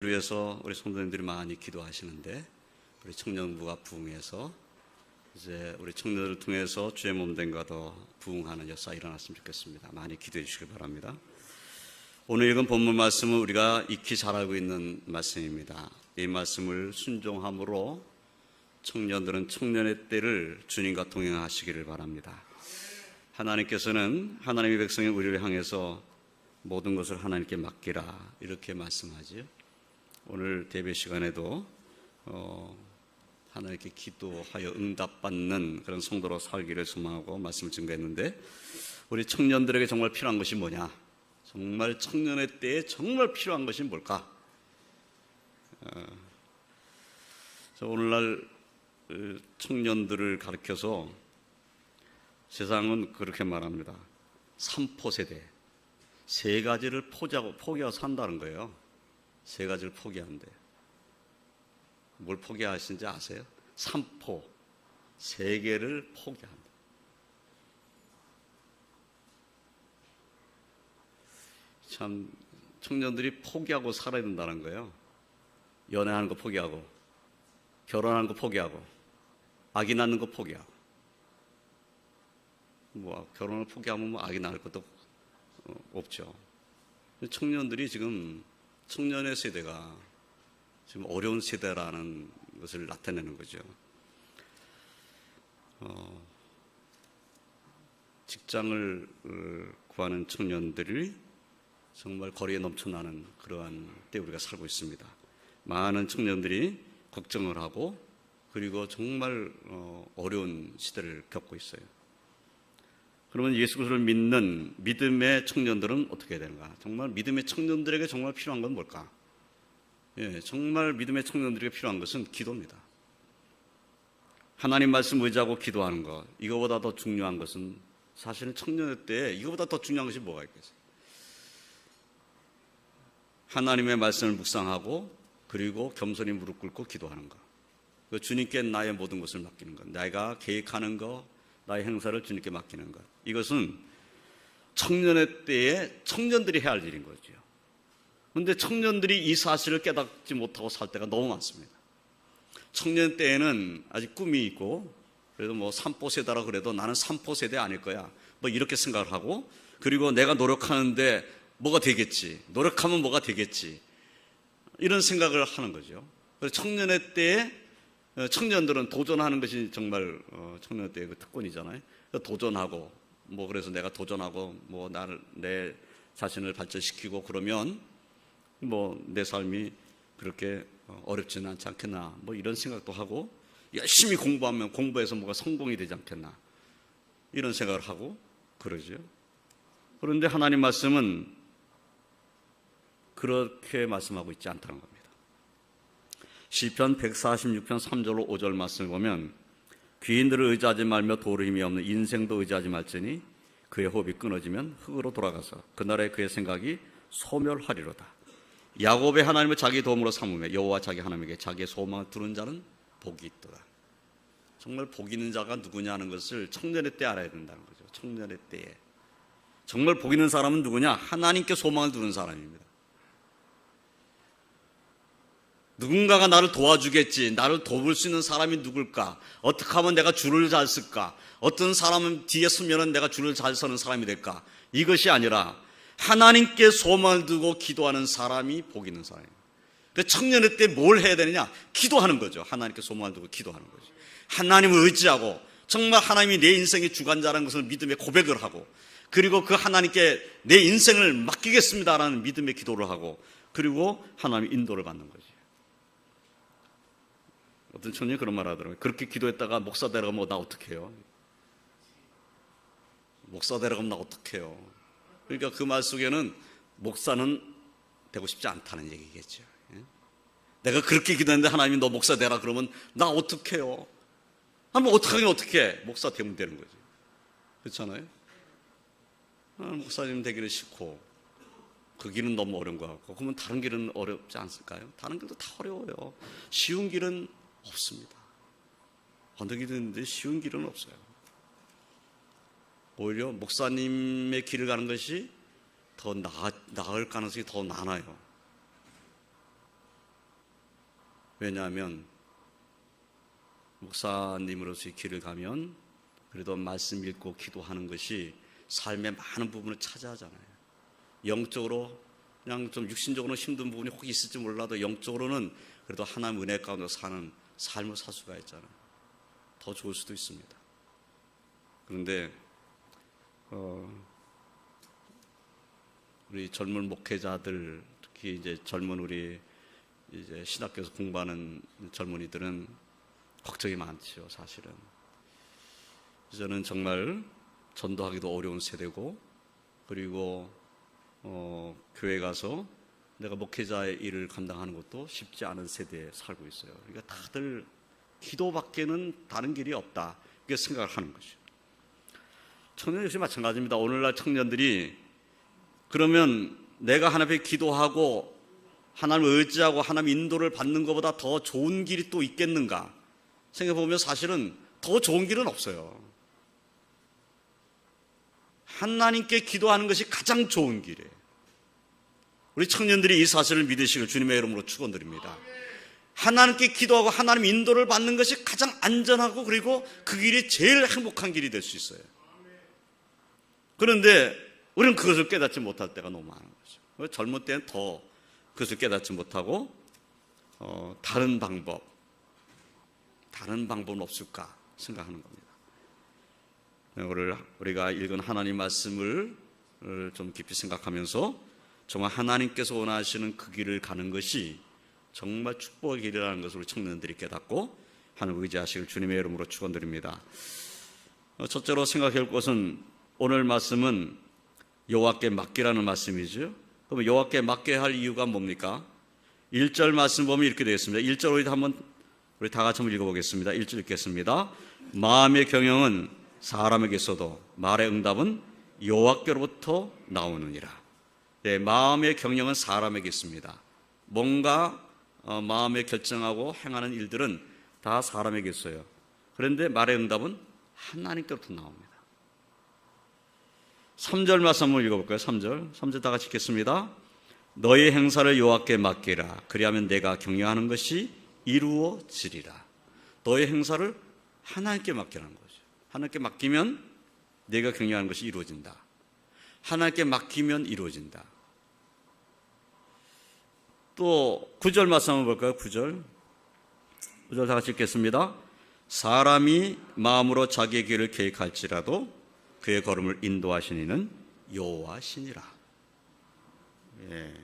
위해서 우리 성도님들이 많이 기도하시는데, 우리 청년부가 부흥해서 이제 우리 청년들을 통해서 주의 몸된과 더 부흥하는 역사 일어났으면 좋겠습니다. 많이 기도해 주시길 바랍니다. 오늘 읽은 본문 말씀은 우리가 익히 잘 알고 있는 말씀입니다. 이 말씀을 순종함으로 청년들은 청년의 때를 주님과 동행하시기를 바랍니다. 하나님께서는 하나님의 백성인 우리를 향해서 모든 것을 하나님께 맡기라, 이렇게 말씀하지요. 오늘 예배 시간에도 하나님께 기도하여 응답받는 그런 성도로 살기를 소망하고 말씀을 증거했는데, 우리 청년들에게 정말 필요한 것이 뭐냐? 정말 청년의 때에 정말 필요한 것이 뭘까? 오늘날 청년들을 가르쳐서 세상은 그렇게 말합니다. 3포 세대, 세 가지를 포기하고 산다는 거예요. 세 가지를 포기한대. 뭘 포기하신지 아세요? 3포, 세 개를 포기한다. 참, 청년들이 포기하고 살아야 된다는 거예요. 연애하는 거 포기하고, 결혼하는 거 포기하고, 아기 낳는 거 포기하고. 결혼을 포기하면 아기 낳을 것도 없죠. 청년들이 지금, 청년의 세대가 지금 어려운 세대라는 것을 나타내는 거죠. 직장을 구하는 청년들이 정말 거리에 넘쳐나는 그러한 때 우리가 살고 있습니다. 많은 청년들이 걱정을 하고, 그리고 정말 어려운 시대를 겪고 있어요. 그러면 예수 그리스도를 믿는 믿음의 청년들은 어떻게 해야 되는가? 정말 믿음의 청년들에게 정말 필요한 건 뭘까? 정말 믿음의 청년들에게 필요한 것은 기도입니다. 하나님 말씀 의지하고 기도하는 것, 이거보다 더 중요한 것은, 사실은 청년의 때에 이거보다 더 중요한 것이 뭐가 있겠어요? 하나님의 말씀을 묵상하고, 그리고 겸손히 무릎 꿇고 기도하는 것, 주님께 나의 모든 것을 맡기는 것, 내가 계획하는 것, 나의 행사를 주님께 맡기는 것, 이것은 청년의 때에 청년들이 해야 할 일인 거죠. 그런데 청년들이 이 사실을 깨닫지 못하고 살 때가 너무 많습니다. 청년 때에는 아직 꿈이 있고, 그래도 3포 세대라 그래도 나는 3포 세대 아닐 거야, 이렇게 생각을 하고, 그리고 내가 노력하는데 뭐가 되겠지, 노력하면 뭐가 되겠지, 이런 생각을 하는 거죠. 그래서 청년의 때에 청년들은 도전하는 것이 정말 청년 때의 그 특권이잖아요. 도전하고, 그래서 내가 도전하고, 내 자신을 발전시키고, 그러면 내 삶이 그렇게 어렵지는 않지 않겠나, 이런 생각도 하고, 열심히 공부하면 공부해서 뭐가 성공이 되지 않겠나, 이런 생각을 하고 그러죠. 그런데 하나님 말씀은 그렇게 말씀하고 있지 않다는 겁니다. 시편 146편 3절로 5절 말씀을 보면, 귀인들을 의지하지 말며 도를 힘이 없는 인생도 의지하지 말지니 그의 호흡이 끊어지면 흙으로 돌아가서 그날에 그의 생각이 소멸하리로다. 야곱의 하나님을 자기 도움으로 삼으며 여호와 자기 하나님에게 자기의 소망을 두는 자는 복이 있도다. 정말 복 있는 자가 누구냐는 것을 청년의 때 알아야 된다는 거죠. 청년의 때에 정말 복 있는 사람은 누구냐? 하나님께 소망을 두는 사람입니다. 누군가가 나를 도와주겠지, 나를 도울 수 있는 사람이 누굴까? 어떻게 하면 내가 줄을 잘 쓸까? 어떤 사람은 뒤에 서면 내가 줄을 잘 서는 사람이 될까? 이것이 아니라 하나님께 소망을 두고 기도하는 사람이 복 있는 사람입니다. 청년의 때 뭘 해야 되느냐? 기도하는 거죠. 하나님께 소망을 두고 기도하는 거죠. 하나님을 의지하고, 정말 하나님이 내 인생의 주관자라는 것을 믿음의 고백을 하고, 그리고 그 하나님께 내 인생을 맡기겠습니다라는 믿음의 기도를 하고, 그리고 하나님의 인도를 받는 거죠. 어떤 청년이 그런 말 하더라고요. 그렇게 기도했다가 목사 되러 가면 나 어떡 해요? 목사 되러 가면 나 어떡 해요? 그러니까 그 말 속에는 목사는 되고 싶지 않다는 얘기겠죠. 내가 그렇게 기도했는데 하나님이 너 목사 되라 그러면 나 어떡 해요? 어떡하긴 어떡해? 목사 되면 되는 거지. 그렇잖아요? 목사님 되기는 싫고, 그 길은 너무 어려운 것 같고, 그러면 다른 길은 어렵지 않을까요? 다른 길도 다 어려워요. 쉬운 길은 없습니다. 어느 길은 있는데 쉬운 길은 없어요. 오히려 목사님의 길을 가는 것이 더 나을 가능성이 더 많아요. 왜냐하면 목사님으로서의 길을 가면 그래도 말씀 읽고 기도하는 것이 삶의 많은 부분을 차지하잖아요. 영적으로 그냥 좀 육신적으로 힘든 부분이 혹 있을지 몰라도 영적으로는 그래도 하나님 은혜 가운데 사는 삶을 살 수가 있잖아요. 더 좋을 수도 있습니다. 그런데 우리 젊은 목회자들, 특히 이제 젊은 우리 이제 신학교에서 공부하는 젊은이들은 걱정이 많죠, 사실은. 저는 정말 전도하기도 어려운 세대고, 그리고 교회 가서 내가 목회자의 일을 감당하는 것도 쉽지 않은 세대에 살고 있어요. 그러니까 다들 기도밖에는 다른 길이 없다, 이렇게 생각을 하는 거죠. 청년 역시 마찬가지입니다. 오늘날 청년들이 그러면 내가 하나님 앞에 기도하고 하나님을 의지하고 하나님 인도를 받는 것보다 더 좋은 길이 또 있겠는가 생각해보면 사실은 더 좋은 길은 없어요. 하나님께 기도하는 것이 가장 좋은 길이에요. 우리 청년들이 이 사실을 믿으시길 주님의 이름으로 축원드립니다. 하나님께 기도하고 하나님 인도를 받는 것이 가장 안전하고 그리고 그 길이 제일 행복한 길이 될 수 있어요. 그런데 우리는 그것을 깨닫지 못할 때가 너무 많은 거죠. 젊을 때는 더 그것을 깨닫지 못하고 다른 방법은 없을까 생각하는 겁니다. 오늘 우리가 읽은 하나님 말씀을 좀 깊이 생각하면서 정말 하나님께서 원하시는 그 길을 가는 것이 정말 축복의 길이라는 것을 우리 청년들이 깨닫고 하나님 의지하시길 주님의 이름으로 축원드립니다. 첫째로 생각해 볼 것은 오늘 말씀은 여호와께 맡기라는 말씀이죠. 그럼 여호와께 맡겨야 할 이유가 뭡니까? 1절 말씀 보면 이렇게 되어 있습니다. 1절 우리 다 같이 한번 읽어보겠습니다. 1절 읽겠습니다. 마음의 경영은 사람에게 있어도 말의 응답은 여호와께로부터 나오느니라. 네, 마음의 경영은 사람에게 있습니다. 뭔가 마음에 결정하고 행하는 일들은 다 사람에게 있어요. 그런데 말의 응답은 하나님께로부터 나옵니다. 3절 말씀 한번 읽어볼까요? 3절 다 같이 읽겠습니다. 너의 행사를 여호와께 맡기라. 그리하면 내가 경영하는 것이 이루어지리라. 너의 행사를 하나님께 맡기라는 거죠. 하나님께 맡기면 내가 경영하는 것이 이루어진다. 하나님께 맡기면 이루어진다. 또 9절 말씀 한번 볼까요? 9절 다 같이 읽겠습니다. 사람이 마음으로 자기의 길을 계획할지라도 그의 걸음을 인도하시는 이는 여호와시니라. 예.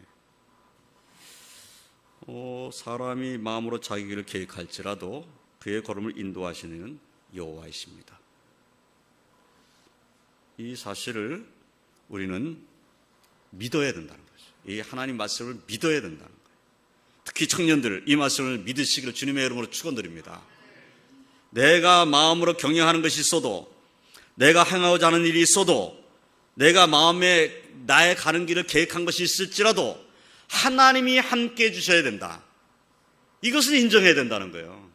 사람이 마음으로 자기 길을 계획할지라도 그의 걸음을 인도하시는 이는 여호와이십니다. 이 사실을 우리는 믿어야 된다는 거죠. 이 하나님 말씀을 믿어야 된다는 거예요. 특히 청년들 이 말씀을 믿으시기를 주님의 이름으로 축원드립니다. 내가 마음으로 경영하는 것이 있어도, 내가 행하고자 하는 일이 있어도, 내가 마음에 나의 가는 길을 계획한 것이 있을지라도 하나님이 함께 해주셔야 된다. 이것을 인정해야 된다는 거예요.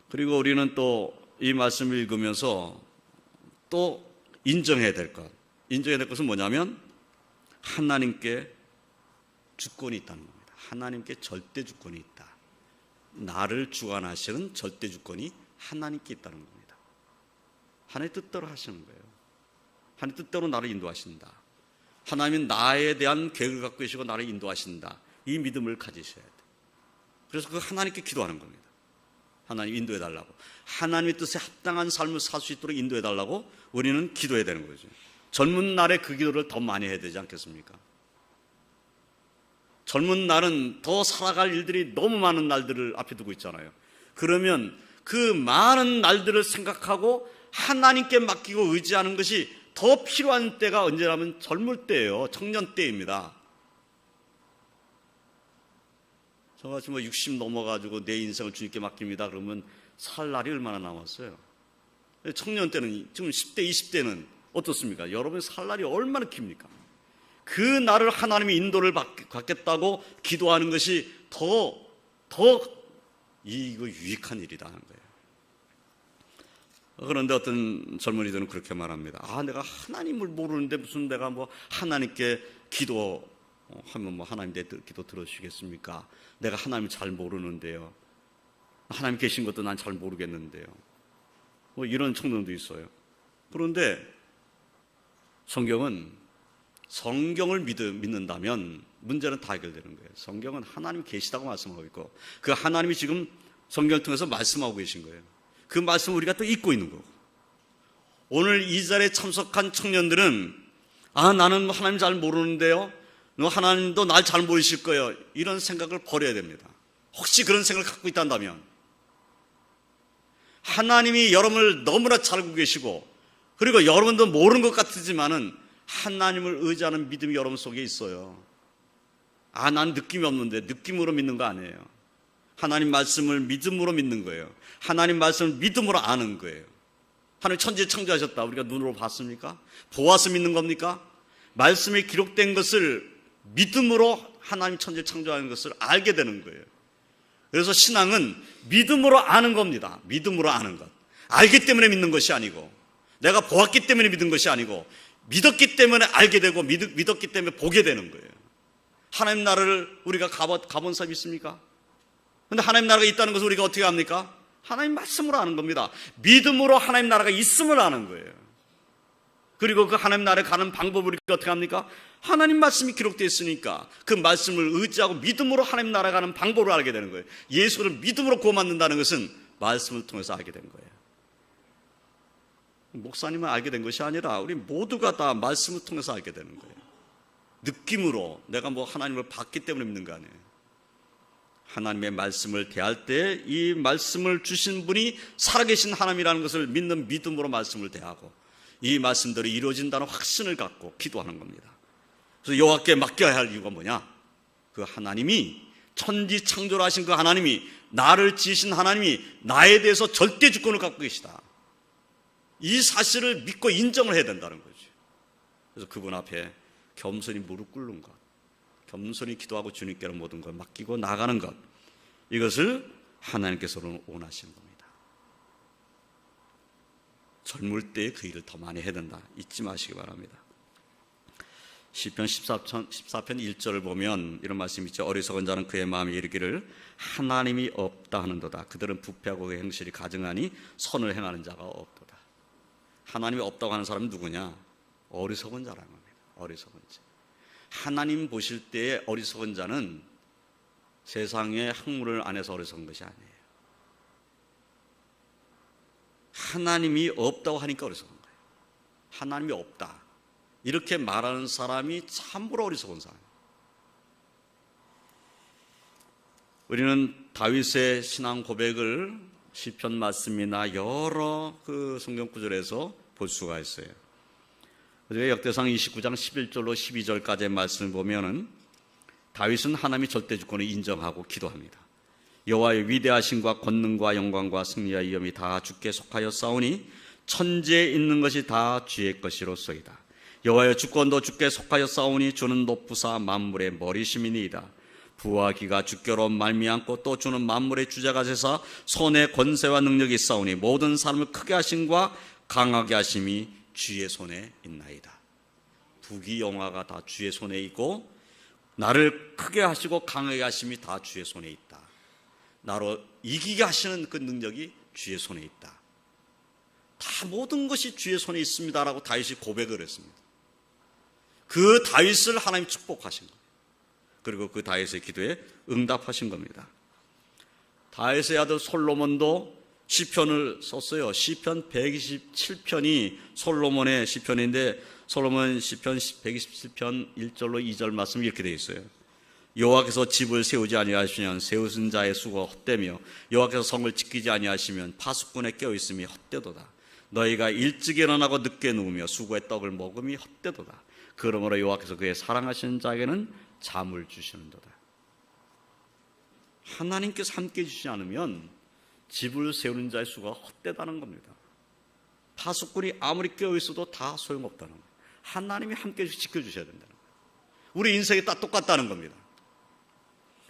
그리고 우리는 또 이 말씀을 읽으면서 또 인정해야 될 것은 뭐냐면 하나님께 주권이 있다는 겁니다. 하나님께 절대 주권이 있다. 나를 주관하시는 절대 주권이 하나님께 있다는 겁니다. 하나님 뜻대로 하시는 거예요. 하나님 뜻대로 나를 인도하신다. 하나님은 나에 대한 계획을 갖고 계시고 나를 인도하신다. 이 믿음을 가지셔야 돼요. 그래서 그 하나님께 기도하는 겁니다. 하나님 인도해달라고. 하나님의 뜻에 합당한 삶을 살 수 있도록 인도해달라고 우리는 기도해야 되는 거죠. 젊은 날에 그 기도를 더 많이 해야 되지 않겠습니까? 젊은 날은 더 살아갈 일들이 너무 많은 날들을 앞에 두고 있잖아요. 그러면 그 많은 날들을 생각하고 하나님께 맡기고 의지하는 것이 더 필요한 때가 언제라면 젊을 때예요. 청년 때입니다. 저같이 60 넘어가지고 내 인생을 주님께 맡깁니다. 그러면 살 날이 얼마나 남았어요? 청년 때는, 지금 10대, 20대는 어떻습니까? 여러분의 살 날이 얼마나 깁니까? 그 날을 하나님의 인도를 받겠다고 기도하는 것이 이거 유익한 일이라는 거예요. 그런데 어떤 젊은이들은 그렇게 말합니다. 내가 하나님을 모르는데 무슨 내가 뭐 하나님께 기도하면 뭐 하나님 내 기도 들어주시겠습니까? 내가 하나님을 잘 모르는데요. 하나님 계신 것도 난 잘 모르겠는데요. 뭐 이런 청년도 있어요. 그런데 성경은 성경을 믿는다면 문제는 다 해결되는 거예요. 성경은 하나님 계시다고 말씀하고 있고 그 하나님이 지금 성경을 통해서 말씀하고 계신 거예요. 그 말씀을 우리가 또 잊고 있는 거고, 오늘 이 자리에 참석한 청년들은 나는 하나님 잘 모르는데요, 하나님도 날 잘 모르실 거예요, 이런 생각을 버려야 됩니다. 혹시 그런 생각을 갖고 있다면 하나님이 여러분을 너무나 잘 알고 계시고, 그리고 여러분도 모르는 것 같지만은 하나님을 의지하는 믿음이 여러분 속에 있어요. 난 느낌이 없는데, 느낌으로 믿는 거 아니에요. 하나님 말씀을 믿음으로 믿는 거예요. 하나님 말씀을 믿음으로 아는 거예요. 하나님 천지 창조하셨다, 우리가 눈으로 봤습니까? 보아서 믿는 겁니까? 말씀에 기록된 것을 믿음으로 하나님 천지 창조하는 것을 알게 되는 거예요. 그래서 신앙은 믿음으로 아는 겁니다. 믿음으로 아는 것. 알기 때문에 믿는 것이 아니고, 내가 보았기 때문에 믿은 것이 아니고, 믿었기 때문에 알게 되고, 믿었기 때문에 보게 되는 거예요. 하나님 나라를 우리가 가본 사람 있습니까? 그런데 하나님 나라가 있다는 것을 우리가 어떻게 합니까? 하나님 말씀으로 아는 겁니다. 믿음으로 하나님 나라가 있음을 아는 거예요. 그리고 그 하나님 나라에 가는 방법을 우리가 어떻게 합니까? 하나님 말씀이 기록되어 있으니까 그 말씀을 의지하고 믿음으로 하나님 나라에 가는 방법을 알게 되는 거예요. 예수를 믿음으로 구원 받는다는 것은 말씀을 통해서 알게 된 거예요. 목사님은 알게 된 것이 아니라 우리 모두가 다 말씀을 통해서 알게 되는 거예요. 느낌으로, 내가 뭐 하나님을 봤기 때문에 믿는 거 아니에요. 하나님의 말씀을 대할 때 이 말씀을 주신 분이 살아계신 하나님이라는 것을 믿는 믿음으로 말씀을 대하고, 이 말씀들이 이루어진다는 확신을 갖고 기도하는 겁니다. 그래서 여호와께 맡겨야 할 이유가 뭐냐? 그 하나님이, 천지 창조를 하신 그 하나님이, 나를 지으신 하나님이 나에 대해서 절대 주권을 갖고 계시다, 이 사실을 믿고 인정을 해야 된다는 거죠. 그래서 그분 앞에 겸손히 무릎 꿇는 것, 겸손히 기도하고 주님께로 모든 걸 맡기고 나가는 것, 이것을 하나님께서는 원하시는 겁니다. 젊을 때의 그 일을 더 많이 해야 된다, 잊지 마시기 바랍니다. 시편 14편 1절을 보면 이런 말씀이 있죠. 어리석은 자는 그의 마음에 이르기를 하나님이 없다 하는도다. 그들은 부패하고 그 행실이 가증하니 선을 행하는 자가 없도다. 하나님이 없다고 하는 사람은 누구냐? 어리석은 자라는 겁니다. 어리석은 자. 하나님 보실 때의 어리석은 자는 세상의 학문을 안 해서 어리석은 것이 아니에요. 하나님이 없다고 하니까 어리석은 거예요. 하나님이 없다, 이렇게 말하는 사람이 참으로 어리석은 사람이에요. 우리는 다윗의 신앙 고백을 시편 말씀이나 여러 그 성경 구절에서 볼 수가 있어요. 우리가 역대상 29장 11절로 12절까지의 말씀을 보면은 다윗은 하나님의 절대주권을 인정하고 기도합니다. 여호와의 위대하심과 권능과 영광과 승리와 위엄이 다 주께 속하여 싸우니 천지에 있는 것이 다 주의 것이로소이다. 여호와의 주권도 주께 속하여 싸우니 주는 높으사 만물의 머리심이니이다. 부와 기가 주께로 말미암고 또 주는 만물의 주자가 되사 손에 권세와 능력이 싸우니 모든 사람을 크게 하심과 강하게 하심이 주의 손에 있나이다. 부귀 영화가 다 주의 손에 있고, 나를 크게 하시고 강하게 하심이 다 주의 손에 있다. 나로 이기게 하시는 그 능력이 주의 손에 있다. 다 모든 것이 주의 손에 있습니다라고 다윗이 고백을 했습니다. 그 다윗을 하나님 축복하신 거예요. 그리고 그 다윗의 기도에 응답하신 겁니다. 다윗의 아들 솔로몬도 시편을 썼어요. 시편 127편이 솔로몬의 시편인데, 솔로몬 시편 127편 1절로 2절 말씀이 이렇게 되어 있어요. 여호와께서 집을 세우지 아니하시면 세우신 자의 수고 헛되며 여호와께서 성을 지키지 아니하시면 파수꾼에 깨어있음이 헛되도다. 너희가 일찍 일어나고 늦게 누우며 수고의 떡을 먹음이 헛되도다. 그러므로 여호와께서 그의 사랑하시는 자에게는 잠을 주시는도다. 하나님께서 함께 해주시지 않으면 집을 세우는 자의 수가 헛되다는 겁니다. 파수꾼이 아무리 깨어있어도 다 소용없다는 거예요. 하나님이 함께 지켜주셔야 된다는 거예요. 우리 인생이 다 똑같다는 겁니다.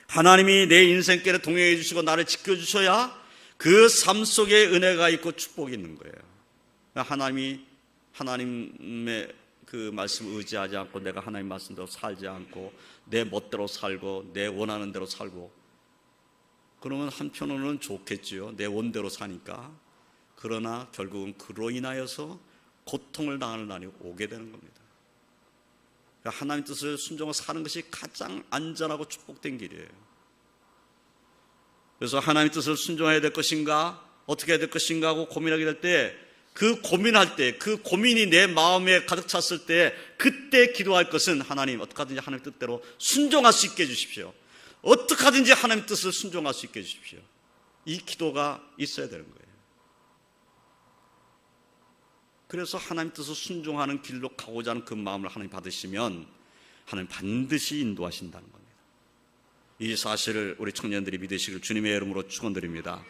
하나님이 내 인생길에 동행해 주시고 나를 지켜주셔야 그 삶 속에 은혜가 있고 축복이 있는 거예요. 하나님의 그 말씀을 의지하지 않고 내가 하나님 말씀대로 살지 않고 내 멋대로 살고 내 원하는 대로 살고 그러면 한편으로는 좋겠지요. 내 원대로 사니까. 그러나 결국은 그로 인하여서 고통을 당하는 날이 오게 되는 겁니다. 그러니까 하나님 뜻을 순종하고 사는 것이 가장 안전하고 축복된 길이에요. 그래서 하나님 뜻을 순종해야 될 것인가 어떻게 해야 될 것인가 하고 고민하게 될 때 그 고민할 때 그 고민이 내 마음에 가득 찼을 때 그때 기도할 것은 하나님 어떻게 하든지 하나님 뜻대로 순종할 수 있게 해주십시오. 어떻게 하든지 하나님 뜻을 순종할 수 있게 해주십시오. 이 기도가 있어야 되는 거예요. 그래서 하나님 뜻을 순종하는 길로 가고자 하는 그 마음을 하나님 받으시면 하나님 반드시 인도하신다는 겁니다. 이 사실을 우리 청년들이 믿으시길 주님의 이름으로 축원드립니다.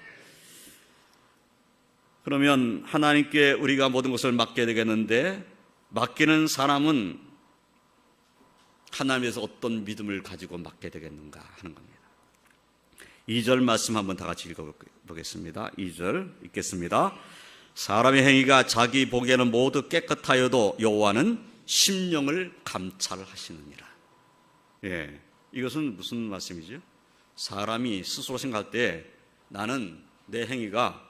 그러면 하나님께 우리가 모든 것을 맡게 되겠는데 맡기는 사람은 하나님에서 어떤 믿음을 가지고 맡게 되겠는가 하는 겁니다. 2절 말씀 한번 다 같이 읽어보겠습니다. 2절 읽겠습니다. 사람의 행위가 자기 보기에는 모두 깨끗하여도 여호와는 심령을 감찰하시느니라. 예, 이것은 무슨 말씀이죠? 사람이 스스로 생각할 때 나는 내 행위가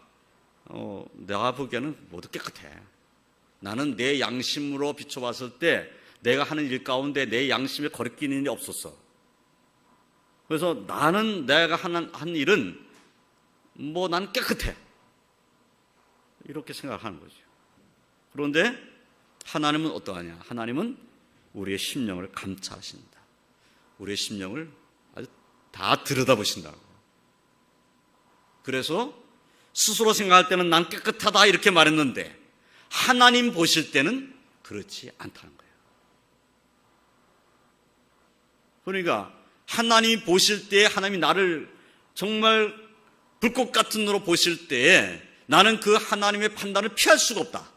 내가 보기에는 모두 깨끗해. 나는 내 양심으로 비춰봤을 때 내가 하는 일 가운데 내 양심에 거리끼는 일이 없었어. 그래서 나는 내가 한 일은 난 깨끗해. 이렇게 생각하는 거죠. 그런데 하나님은 어떠하냐? 하나님은 우리의 심령을 감찰하신다. 우리의 심령을 아주 다 들여다보신다고. 그래서 스스로 생각할 때는 난 깨끗하다 이렇게 말했는데 하나님 보실 때는 그렇지 않다는 거예요. 그러니까 하나님이 보실 때 하나님이 나를 정말 불꽃 같은 눈으로 보실 때에 나는 그 하나님의 판단을 피할 수가 없다.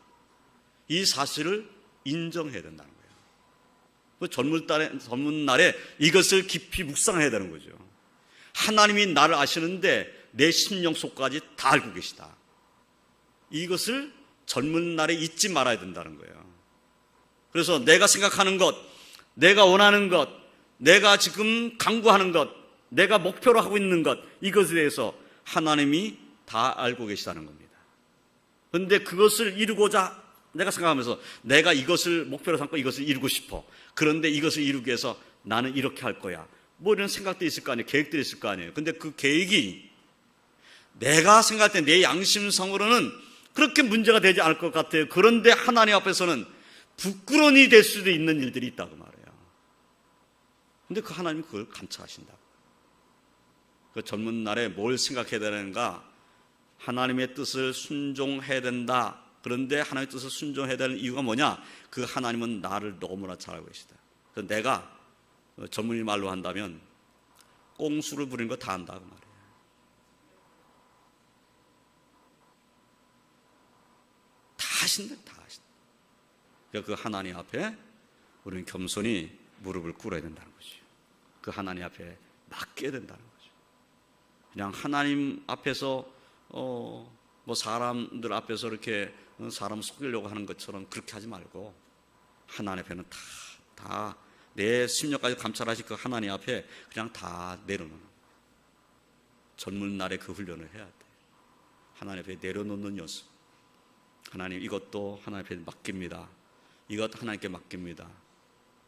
이 사실을 인정해야 된다는 거예요. 그 젊은 날에 이것을 깊이 묵상해야 되는 거죠. 하나님이 나를 아시는데 내 심령 속까지 다 알고 계시다. 이것을 젊은 날에 잊지 말아야 된다는 거예요. 그래서 내가 생각하는 것, 내가 원하는 것, 내가 지금 강구하는 것, 내가 목표로 하고 있는 것, 이것에 대해서 하나님이 다 알고 계시다는 겁니다. 그런데 그것을 이루고자 내가 생각하면서 내가 이것을 목표로 삼고 이것을 이루고 싶어. 그런데 이것을 이루기 위해서 나는 이렇게 할 거야. 이런 생각도 있을 거 아니에요. 계획들이 있을 거 아니에요. 근데 그 계획이 내가 생각할 때 내 양심성으로는 그렇게 문제가 되지 않을 것 같아요. 그런데 하나님 앞에서는 부끄러움이 될 수도 있는 일들이 있다고 말해요. 근데 그 하나님이 그걸 감찰하신다. 그 젊은 날에 뭘 생각해야 되는가? 하나님의 뜻을 순종해야 된다. 그런데 하나님의 뜻을 순종해야 되는 이유가 뭐냐? 그 하나님은 나를 너무나 잘 알고 계시다. 그래서 내가 전문의 말로 한다면 꽁수를 부리는 거 다 안다 그 말이에요. 다 하신다. 그러니까 그 하나님 앞에 우리는 겸손히 무릎을 꿇어야 된다는 거죠. 그 하나님 앞에 맡겨야 된다는 거죠. 그냥 하나님 앞에서 사람들 앞에서 이렇게 사람 속이려고 하는 것처럼 그렇게 하지 말고 하나님 앞에는 다 내 심령까지 감찰하실 그 하나님 앞에 그냥 다 내려놓는, 젊은 날에 그 훈련을 해야 돼. 하나님 앞에 내려놓는 연습. 하나님 이것도 하나님 앞에 맡깁니다. 이것 하나님께 맡깁니다.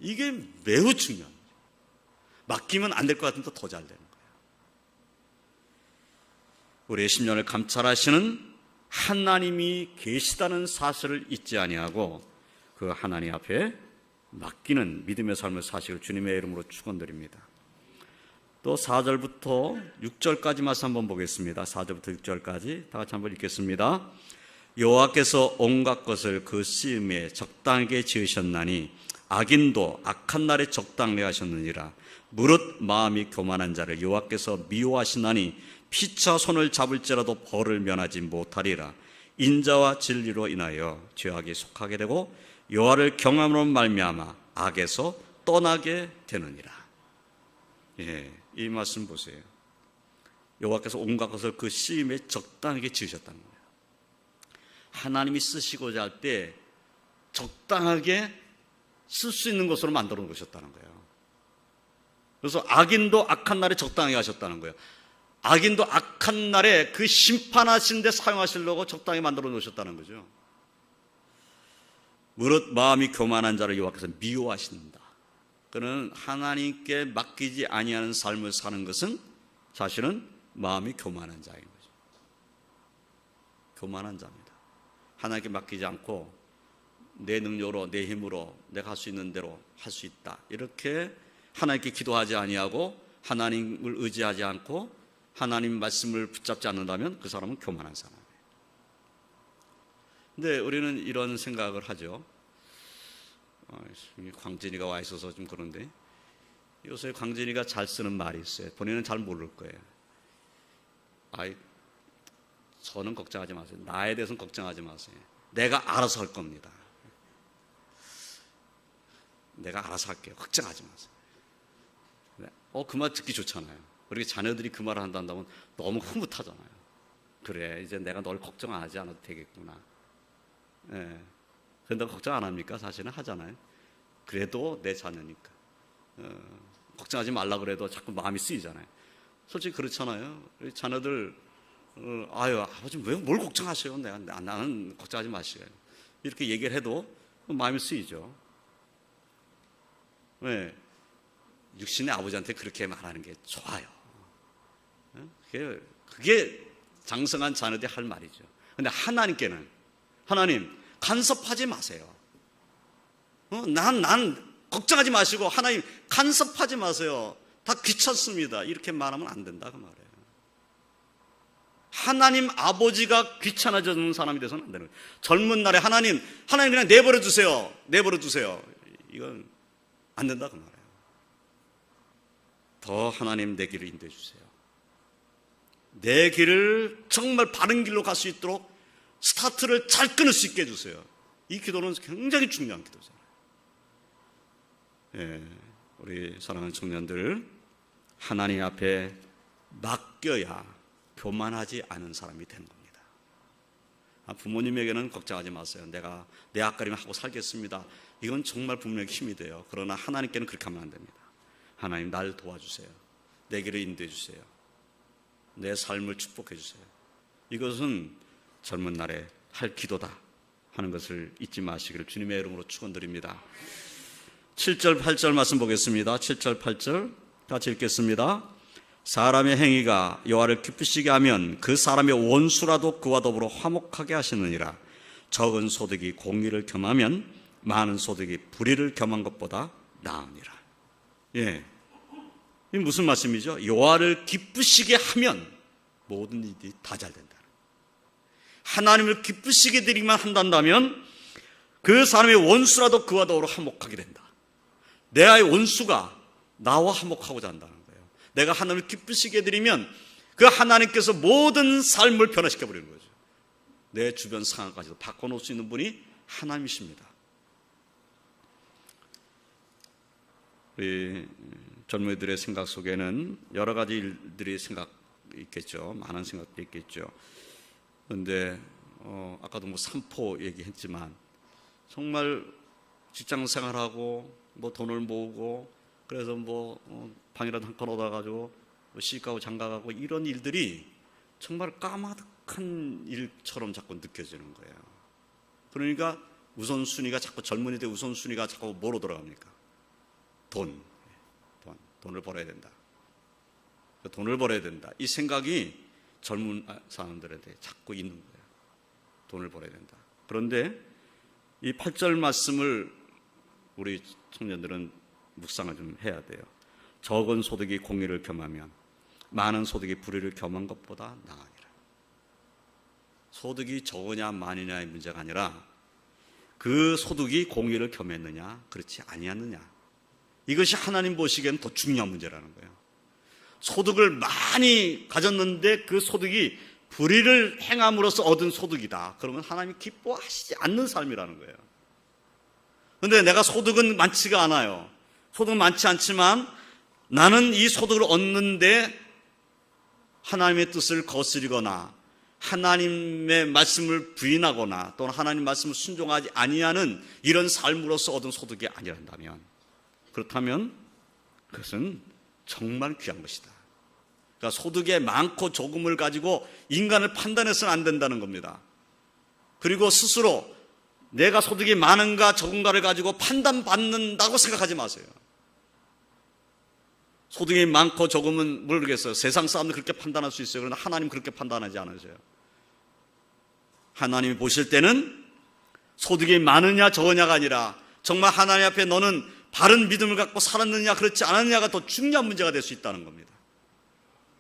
이게 매우 중요합니다. 맡기면 안 될 것 같은데 더 잘 되는 거예요. 우리의 심령을 감찰하시는 하나님이 계시다는 사실을 잊지 아니하고 그 하나님 앞에 맡기는 믿음의 삶을 사시길 주님의 이름으로 축원드립니다. 또 4절부터 6절까지 말씀 한번 보겠습니다. 4절부터 6절까지 다 같이 한번 읽겠습니다. 여호와께서 온갖 것을 그 쓰임에 적당하게 지으셨나니 악인도 악한 날에 적당히 하셨느니라. 무릇 마음이 교만한 자를 여호와께서 미워하시나니 피차 손을 잡을지라도 벌을 면하지 못하리라. 인자와 진리로 인하여 죄악에 속하게 되고 여호와를 경함으로 말미암아 악에서 떠나게 되느니라. 이 말씀 보세요. 여호와께서 온갖 것을 그 쓰임에 적당하게 지으셨다는 거예요. 하나님이 쓰시고자 할 때 적당하게 쓸 수 있는 것으로 만들어 놓으셨다는 거예요. 그래서 악인도 악한 날에 적당하게 하셨다는 거예요. 악인도 악한 날에 그 심판하신 데 사용하시려고 적당히 만들어 놓으셨다는 거죠. 무릇 마음이 교만한 자를 여호와께서 미워하신다. 그는 하나님께 맡기지 아니하는 삶을 사는 것은 사실은 마음이 교만한 자인 거죠. 교만한 자입니다. 하나님께 맡기지 않고 내 능력으로 내 힘으로 내가 할 수 있는 대로 할 수 있다. 이렇게 하나님께 기도하지 아니하고 하나님을 의지하지 않고 하나님 말씀을 붙잡지 않는다면 그 사람은 교만한 사람이에요. 근데 우리는 이런 생각을 하죠. 광진이가 와 있어서 좀 그런데 요새 광진이가 잘 쓰는 말이 있어요. 본인은 잘 모를 거예요. 저는 걱정하지 마세요. 나에 대해서는 걱정하지 마세요. 내가 알아서 할 겁니다. 내가 알아서 할게요. 걱정하지 마세요. 그 말 듣기 좋잖아요. 그렇게 자녀들이 그 말을 한다면 너무 흐뭇하잖아요. 그래, 이제 내가 널 걱정하지 않아도 되겠구나. 그런데 걱정 안 합니까? 사실은 하잖아요. 그래도 내 자녀니까. 걱정하지 말라 그래도 자꾸 마음이 쓰이잖아요. 솔직히 그렇잖아요. 자녀들, 아버지 왜 뭘 걱정하세요? 나는 걱정하지 마시고요. 이렇게 얘기를 해도 마음이 쓰이죠. 왜? 육신의 아버지한테 그렇게 말하는 게 좋아요. 그게 장성한 자녀들이 할 말이죠. 근데 하나님께는, 하나님 간섭하지 마세요. 난 걱정하지 마시고 하나님 간섭하지 마세요. 다 귀찮습니다. 이렇게 말하면 안 된다 그 말이에요. 하나님 아버지가 귀찮아지는 사람이 돼서는 안 되는 거예요. 젊은 날에 하나님 그냥 내버려 두세요. 이건 안 된다 그 말이에요. 더 하나님 내 길을 인도해 주세요. 내 길을 정말 바른 길로 갈 수 있도록 스타트를 잘 끊을 수 있게 해주세요. 이 기도는 굉장히 중요한 기도잖아요. 우리 사랑하는 청년들, 하나님 앞에 맡겨야 교만하지 않은 사람이 되는 겁니다. 부모님에게는 걱정하지 마세요. 내가 내 앞가림 하고 살겠습니다. 이건 정말 부모님에게 힘이 돼요. 그러나 하나님께는 그렇게 하면 안 됩니다. 하나님 날 도와주세요. 내 길을 인도해 주세요. 내 삶을 축복해 주세요. 이것은 젊은 날에 할 기도다 하는 것을 잊지 마시기를 주님의 이름으로 축원드립니다. 7절 8절 말씀 보겠습니다. 7절 8절 같이 읽겠습니다. 사람의 행위가 여호와를 기쁘시게 하면 그 사람의 원수라도 그와 더불어 화목하게 하시느니라. 적은 소득이 공의를 겸하면 많은 소득이 불의를 겸한 것보다 나으니라. 이게 무슨 말씀이죠? 여호와를 기쁘시게 하면 모든 일이 다 잘 된다. 하나님을 기쁘시게 드리기만 한다면 그 사람의 원수라도 그와 더불어 화목하게 된다. 내 아의 원수가 나와 화목하고자 한다는 거예요. 내가 하나님을 기쁘시게 드리면 그 하나님께서 모든 삶을 변화시켜 버리는 거죠. 내 주변 상황까지도 바꿔놓을 수 있는 분이 하나님이십니다. 우리 젊은이들의 생각 속에는 여러 가지 일들이 있겠죠. 많은 생각도 있겠죠. 그런데 아까도 삼포 얘기했지만 정말 직장 생활하고 돈을 모으고 그래서 방이라도 한 건 얻어가지고 시집가고 장가가고 이런 일들이 정말 까마득한 일처럼 자꾸 느껴지는 거예요. 그러니까 우선순위가 자꾸 젊은이들 우선순위가 자꾸 뭐로 돌아갑니까? 돈을 벌어야 된다. 돈을 벌어야 된다. 이 생각이 젊은 사람들한테 자꾸 있는 거예요. 돈을 벌어야 된다. 그런데 이 8절 말씀을 우리 청년들은 묵상을 좀 해야 돼요. 적은 소득이 공의를 겸하면 많은 소득이 불의를 겸한 것보다 나으니라. 소득이 적으냐 많으냐의 문제가 아니라 그 소득이 공의를 겸했느냐 그렇지 아니었느냐, 이것이 하나님 보시기에는 더 중요한 문제라는 거예요. 소득을 많이 가졌는데 그 소득이 불의를 행함으로써 얻은 소득이다. 그러면 하나님이 기뻐하시지 않는 삶이라는 거예요. 그런데 내가 소득은 많지가 않아요. 소득은 많지 않지만 나는 이 소득을 얻는데 하나님의 뜻을 거스리거나 하나님의 말씀을 부인하거나 또는 하나님 말씀을 순종하지 아니하는 이런 삶으로서 얻은 소득이 아니란다면, 그렇다면 그것은 정말 귀한 것이다. 그러니까 소득의 많고 적음을 가지고 인간을 판단해서는 안 된다는 겁니다. 그리고 스스로 내가 소득이 많은가 적은가를 가지고 판단받는다고 생각하지 마세요. 소득이 많고 적으면 모르겠어요. 세상 사람들 그렇게 판단할 수 있어요. 그러나 하나님 그렇게 판단하지 않으세요. 하나님이 보실 때는 소득이 많으냐 적으냐가 아니라 정말 하나님 앞에 너는 바른 믿음을 갖고 살았느냐 그렇지 않았느냐가 더 중요한 문제가 될 수 있다는 겁니다.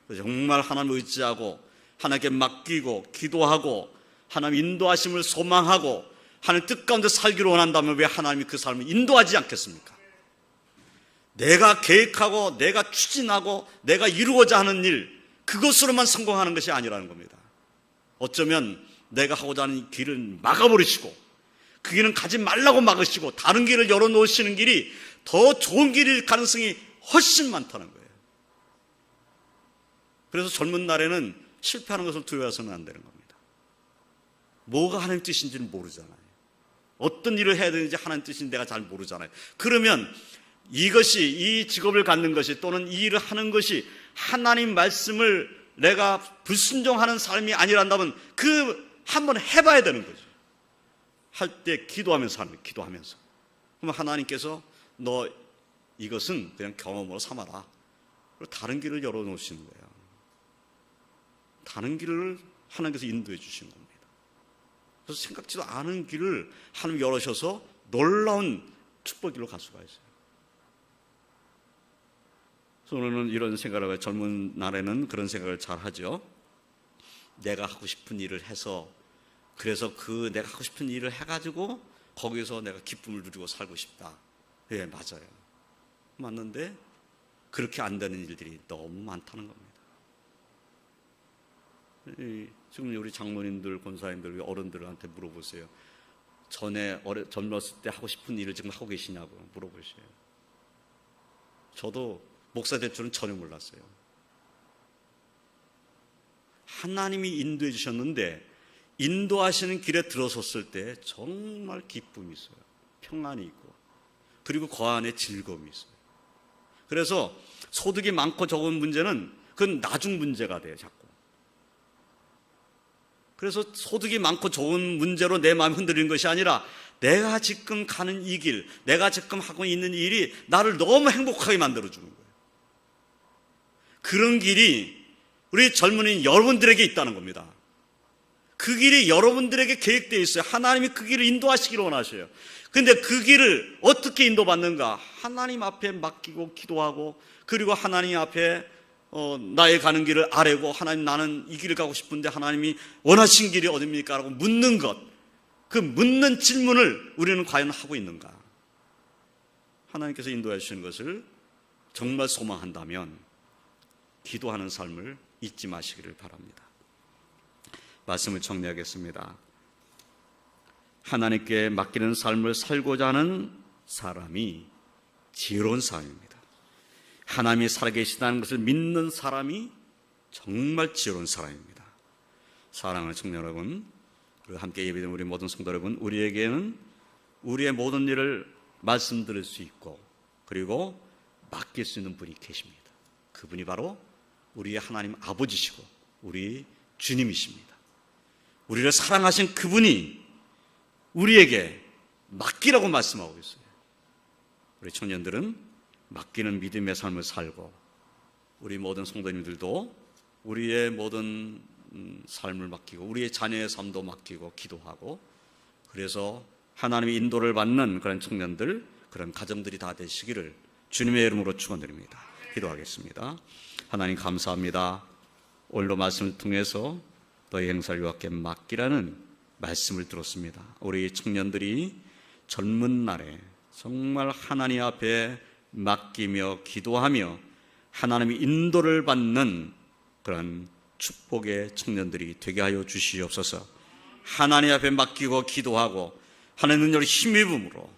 정말 하나님을 의지하고 하나님께 맡기고 기도하고 하나님 인도하심을 소망하고 하나님 뜻 가운데 살기를 원한다면 왜 하나님이 그 삶을 인도하지 않겠습니까? 내가 계획하고 내가 추진하고 내가 이루고자 하는 일, 그것으로만 성공하는 것이 아니라는 겁니다. 어쩌면 내가 하고자 하는 길을 막아버리시고 그 길은 가지 말라고 막으시고 다른 길을 열어놓으시는 길이 더 좋은 길일 가능성이 훨씬 많다는 거예요. 그래서 젊은 날에는 실패하는 것을 두려워해서는 안 되는 겁니다. 뭐가 하나님 뜻인지는 모르잖아요. 어떤 일을 해야 되는지 하나님 뜻인지 내가 잘 모르잖아요. 그러면 이것이, 이 직업을 갖는 것이 또는 이 일을 하는 것이 하나님 말씀을 내가 불순종하는 삶이 아니란다면 한번 해봐야 되는 거죠. 할 때 기도하면서 하는 거예요. 기도하면서. 그러면 하나님께서 너 이것은 그냥 경험으로 삼아라. 그리고 다른 길을 열어놓으시는 거예요. 다른 길을 하나님께서 인도해 주시는 겁니다. 그래서 생각지도 않은 길을 하나님 열으셔서 놀라운 축복길로 갈 수가 있어요. 저는 이런 생각을 해요. 젊은 날에는 그런 생각을 잘 하죠. 내가 하고 싶은 일을 해서, 그래서 내가 하고 싶은 일을 해가지고 거기서 내가 기쁨을 누리고 살고 싶다. 예, 맞아요. 맞는데 그렇게 안 되는 일들이 너무 많다는 겁니다. 지금 우리 장로님들, 권사님들, 어른들한테 물어보세요. 전에 젊었을 때 하고 싶은 일을 지금 하고 계시냐고 물어보세요. 저도 목사 될 줄은 전혀 몰랐어요. 하나님이 인도해 주셨는데 인도하시는 길에 들어섰을 때 정말 기쁨이 있어요. 평안이 있고 그리고 그 안에 즐거움이 있어요. 그래서 소득이 많고 적은 문제는 그건 나중 문제가 돼요. 자꾸. 그래서 소득이 많고 적은 문제로 내 마음이 흔들리는 것이 아니라 내가 지금 가는 이 길, 내가 지금 하고 있는 일이 나를 너무 행복하게 만들어주는 거예요. 그런 길이 우리 젊은이 여러분들에게 있다는 겁니다. 그 길이 여러분들에게 계획되어 있어요. 하나님이 그 길을 인도하시기를 원하셔요. 그런데 그 길을 어떻게 인도받는가? 하나님 앞에 맡기고 기도하고 그리고 하나님 앞에 나의 가는 길을 아뢰고 하나님 나는 이 길을 가고 싶은데 하나님이 원하신 길이 어딥니까? 라고 묻는 것. 그 묻는 질문을 우리는 과연 하고 있는가? 하나님께서 인도해 주시는 것을 정말 소망한다면 기도하는 삶을 잊지 마시기를 바랍니다. 말씀을 정리하겠습니다. 하나님께 맡기는 삶을 살고자 하는 사람이 지혜로운 사람입니다. 하나님이 살아계시다는 것을 믿는 사람이 정말 지혜로운 사람입니다. 사랑하는 청년 여러분, 그리고 함께 예배드리는 우리 모든 성도 여러분, 우리에게는 우리의 모든 일을 말씀드릴 수 있고 그리고 맡길 수 있는 분이 계십니다. 그분이 바로 우리의 하나님 아버지시고 우리 주님이십니다. 우리를 사랑하신 그분이 우리에게 맡기라고 말씀하고 있어요. 우리 청년들은 맡기는 믿음의 삶을 살고 우리 모든 성도님들도 우리의 모든 삶을 맡기고 우리의 자녀의 삶도 맡기고 기도하고 그래서 하나님의 인도를 받는 그런 청년들, 그런 가정들이 다 되시기를 주님의 이름으로 축원드립니다. 기도하겠습니다. 하나님 감사합니다. 오늘도 말씀을 통해서 너희 행사를 여호와께 맡기라는 말씀을 들었습니다. 우리 청년들이 젊은 날에 정말 하나님 앞에 맡기며 기도하며 하나님의 인도를 받는 그런 축복의 청년들이 되게 하여 주시옵소서. 하나님 앞에 맡기고 기도하고 하나님 능력을 힘입음으로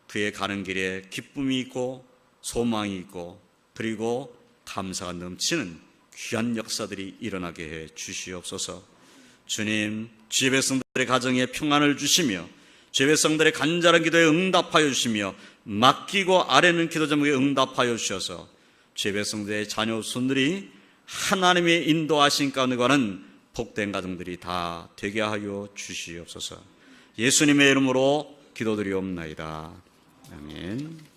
그의 가는 길에 기쁨이 있고 소망이 있고 그리고 감사가 넘치는 귀한 역사들이 일어나게 해 주시옵소서. 주님, 주의 백성들의 가정에 평안을 주시며 주의 백성들의 간절한 기도에 응답하여 주시며 맡기고 아뢰는 기도 제목에 응답하여 주셔서 주의 백성들의 자녀 손들이 하나님의 인도하신 가운데 가는 복된 가정들이 다 되게 하여 주시옵소서. 예수님의 이름으로 기도드리옵나이다. 아멘.